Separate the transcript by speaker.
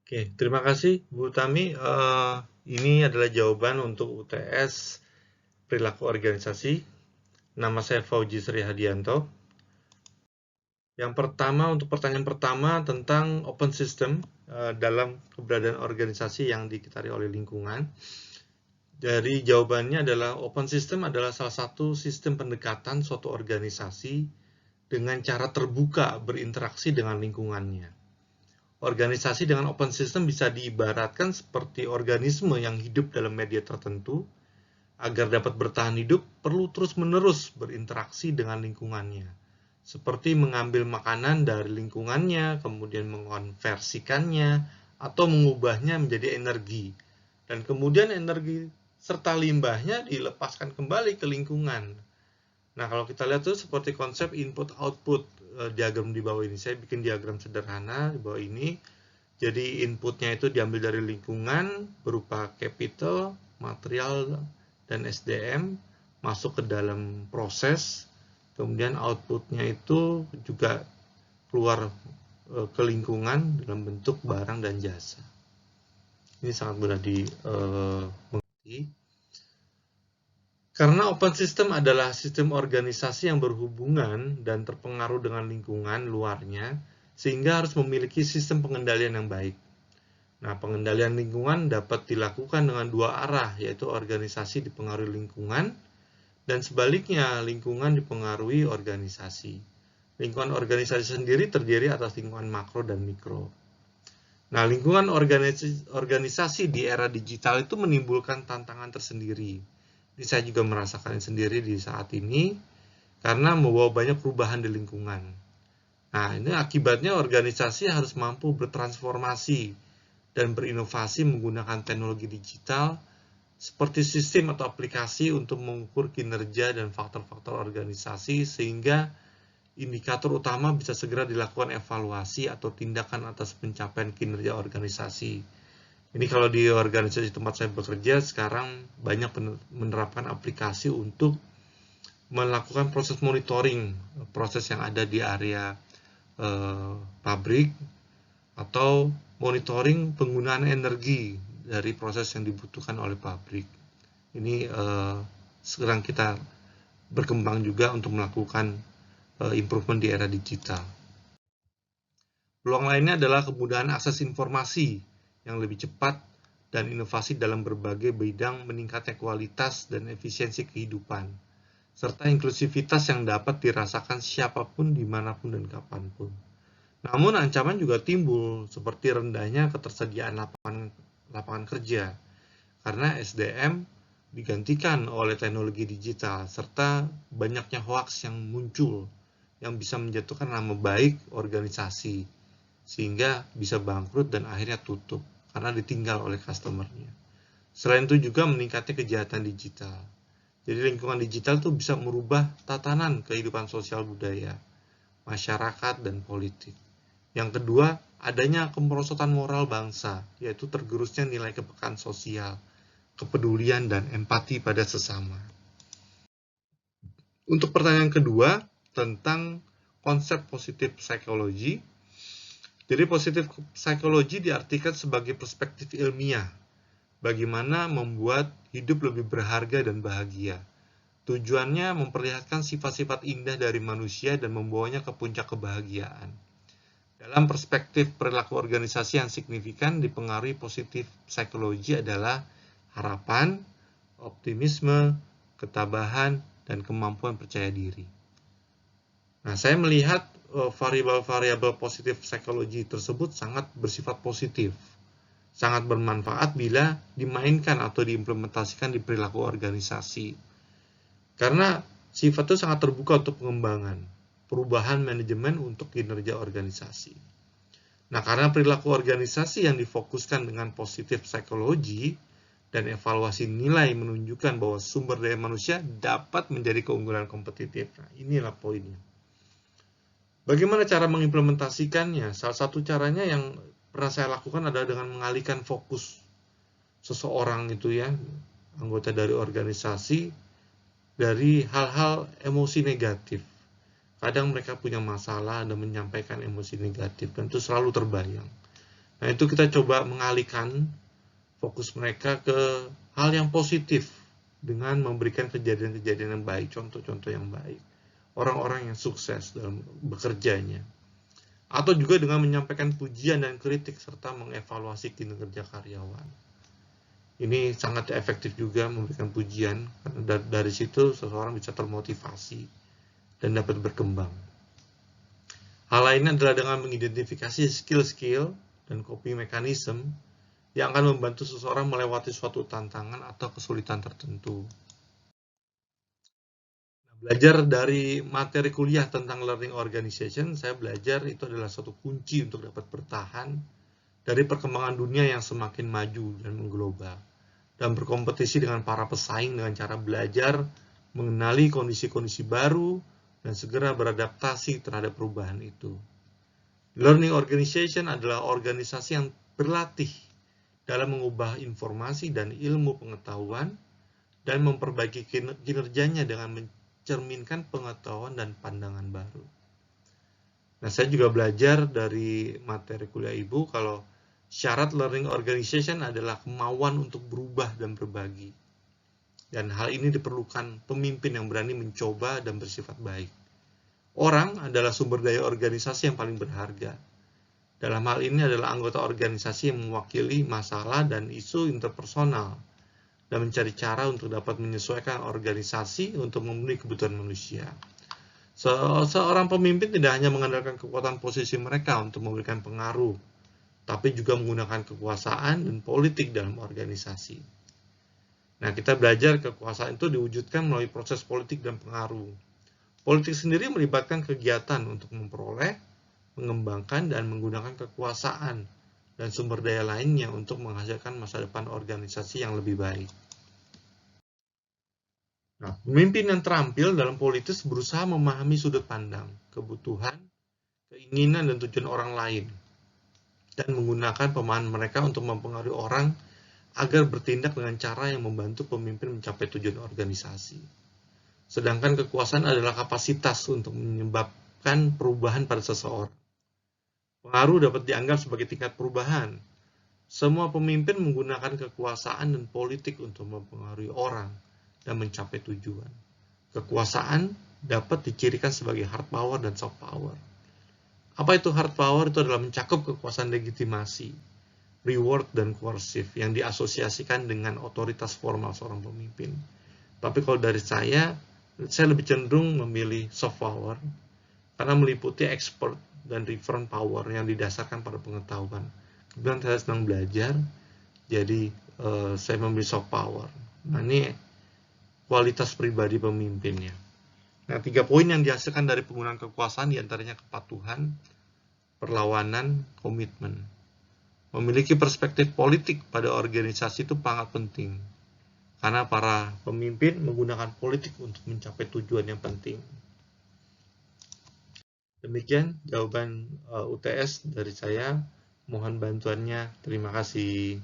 Speaker 1: Oke, terima kasih Bu Tami. Ini adalah jawaban untuk UTS Perilaku Organisasi. Nama saya Fauji Sri Hadianto. Yang pertama, untuk pertanyaan pertama tentang open system dalam keberadaan organisasi yang dikitari oleh lingkungan. Dari jawabannya adalah open system adalah salah satu sistem pendekatan suatu organisasi dengan cara terbuka berinteraksi dengan lingkungannya. Organisasi dengan open system bisa diibaratkan seperti organisme yang hidup dalam media tertentu. Agar dapat bertahan hidup, perlu terus-menerus berinteraksi dengan lingkungannya. Seperti mengambil makanan dari lingkungannya, kemudian mengonversikannya, atau mengubahnya menjadi energi. Dan kemudian energi serta limbahnya dilepaskan kembali ke lingkungan. Nah, kalau kita lihat tuh seperti konsep input-output diagram di bawah ini. Saya bikin diagram sederhana di bawah ini. Jadi inputnya itu diambil dari lingkungan berupa capital, material, dan SDM masuk ke dalam proses. Kemudian outputnya itu juga keluar ke lingkungan dalam bentuk barang dan jasa. Ini sangat mudah dimengerti. Karena open system adalah sistem organisasi yang berhubungan dan terpengaruh dengan lingkungan luarnya, sehingga harus memiliki sistem pengendalian yang baik. Nah, pengendalian lingkungan dapat dilakukan dengan dua arah, yaitu organisasi dipengaruhi lingkungan, dan sebaliknya lingkungan dipengaruhi organisasi. Lingkungan organisasi sendiri terdiri atas lingkungan makro dan mikro. Nah, lingkungan organisasi di era digital itu menimbulkan tantangan tersendiri. Ini saya juga merasakan sendiri di saat ini, karena membawa banyak perubahan di lingkungan. Nah, ini akibatnya organisasi harus mampu bertransformasi dan berinovasi menggunakan teknologi digital seperti sistem atau aplikasi untuk mengukur kinerja dan faktor-faktor organisasi sehingga indikator utama bisa segera dilakukan evaluasi atau tindakan atas pencapaian kinerja organisasi. Ini kalau di organisasi tempat saya bekerja sekarang banyak menerapkan aplikasi untuk melakukan proses monitoring proses yang ada di area pabrik atau monitoring penggunaan energi dari proses yang dibutuhkan oleh pabrik. Ini sekarang kita berkembang juga untuk melakukan improvement di era digital. Peluang lainnya adalah kemudahan akses informasi yang lebih cepat dan inovasi dalam berbagai bidang meningkatnya kualitas dan efisiensi kehidupan, serta inklusivitas yang dapat dirasakan siapapun, dimanapun, dan kapanpun. Namun ancaman juga timbul seperti rendahnya ketersediaan lapangan kerja karena SDM digantikan oleh teknologi digital serta banyaknya hoaks yang muncul yang bisa menjatuhkan nama baik organisasi sehingga bisa bangkrut dan akhirnya tutup karena ditinggal oleh customer-nya. Selain itu juga meningkatnya kejahatan digital. Jadi lingkungan digital itu bisa merubah tatanan kehidupan sosial budaya, masyarakat, dan politik. Yang kedua, adanya kemerosotan moral bangsa, yaitu tergerusnya nilai kepekaan sosial, kepedulian, dan empati pada sesama. Untuk pertanyaan kedua, tentang konsep positif psikologi. Jadi positif psikologi diartikan sebagai perspektif ilmiah, bagaimana membuat hidup lebih berharga dan bahagia. Tujuannya memperlihatkan sifat-sifat indah dari manusia dan membawanya ke puncak kebahagiaan. Dalam perspektif perilaku organisasi yang signifikan dipengaruhi positif psikologi adalah harapan, optimisme, ketabahan, dan kemampuan percaya diri. Nah, saya melihat variabel-variabel positif psikologi tersebut sangat bersifat positif, sangat bermanfaat bila dimainkan atau diimplementasikan di perilaku organisasi. Karena sifat itu sangat terbuka untuk pengembangan, perubahan manajemen untuk kinerja organisasi. Nah, karena perilaku organisasi yang difokuskan dengan positif psikologi dan evaluasi nilai menunjukkan bahwa sumber daya manusia dapat menjadi keunggulan kompetitif. Nah, inilah poinnya. Bagaimana cara mengimplementasikannya? Salah satu caranya yang pernah saya lakukan adalah dengan mengalihkan fokus seseorang itu ya, anggota dari organisasi, dari hal-hal emosi negatif. Kadang mereka punya masalah dan menyampaikan emosi negatif, dan itu selalu terbayang. Nah, itu kita coba mengalihkan fokus mereka ke hal yang positif dengan memberikan kejadian-kejadian yang baik, contoh-contoh yang baik, orang-orang yang sukses dalam bekerjanya, atau juga dengan menyampaikan pujian dan kritik serta mengevaluasi kinerja karyawan. Ini sangat efektif juga memberikan pujian, karena dari situ seseorang bisa termotivasi dan dapat berkembang. Hal lainnya adalah dengan mengidentifikasi skill-skill dan coping mechanism yang akan membantu seseorang melewati suatu tantangan atau kesulitan tertentu. Belajar dari materi kuliah tentang learning organization, saya belajar itu adalah suatu kunci untuk dapat bertahan dari perkembangan dunia yang semakin maju dan mengglobal, dan berkompetisi dengan para pesaing dengan cara belajar, mengenali kondisi-kondisi baru, dan segera beradaptasi terhadap perubahan itu. Learning organization adalah organisasi yang berlatih dalam mengubah informasi dan ilmu pengetahuan dan memperbaiki kinerjanya dengan mencerminkan pengetahuan dan pandangan baru. Nah, saya juga belajar dari materi kuliah Ibu kalau syarat learning organization adalah kemauan untuk berubah dan berbagi. Dan hal ini diperlukan pemimpin yang berani mencoba dan bersifat baik. Orang adalah sumber daya organisasi yang paling berharga. Dalam hal ini adalah anggota organisasi yang mewakili masalah dan isu interpersonal dan mencari cara untuk dapat menyesuaikan organisasi untuk memenuhi kebutuhan manusia. Seorang pemimpin tidak hanya mengandalkan kekuatan posisi mereka untuk memberikan pengaruh, tapi juga menggunakan kekuasaan dan politik dalam organisasi. Nah, kita belajar kekuasaan itu diwujudkan melalui proses politik dan pengaruh. Politik sendiri melibatkan kegiatan untuk memperoleh, mengembangkan, dan menggunakan kekuasaan dan sumber daya lainnya untuk menghasilkan masa depan organisasi yang lebih baik. Nah, pemimpin yang terampil dalam politik berusaha memahami sudut pandang, kebutuhan, keinginan, dan tujuan orang lain, dan menggunakan pemahaman mereka untuk mempengaruhi orang agar bertindak dengan cara yang membantu pemimpin mencapai tujuan organisasi. Sedangkan kekuasaan adalah kapasitas untuk menyebabkan perubahan pada seseorang. Pengaruh dapat dianggap sebagai tingkat perubahan. Semua pemimpin menggunakan kekuasaan dan politik untuk mempengaruhi orang dan mencapai tujuan. Kekuasaan dapat dicirikan sebagai hard power dan soft power. Apa itu hard power? Itu adalah mencakup kekuasaan legitimasi, reward, dan coercive yang diasosiasikan dengan otoritas formal seorang pemimpin. Tapi kalau dari saya lebih cenderung memilih soft power karena meliputi expert dan reference power yang didasarkan pada pengetahuan. Kemudian saya senang belajar, jadi saya memilih soft power. Nah, ini kualitas pribadi pemimpinnya. Nah, 3 poin yang dihasilkan dari penggunaan kekuasaan diantaranya kepatuhan, perlawanan, komitmen. Memiliki perspektif politik pada organisasi itu sangat penting, karena para pemimpin menggunakan politik untuk mencapai tujuan yang penting. Demikian jawaban UTS dari saya. Mohon bantuannya. Terima kasih.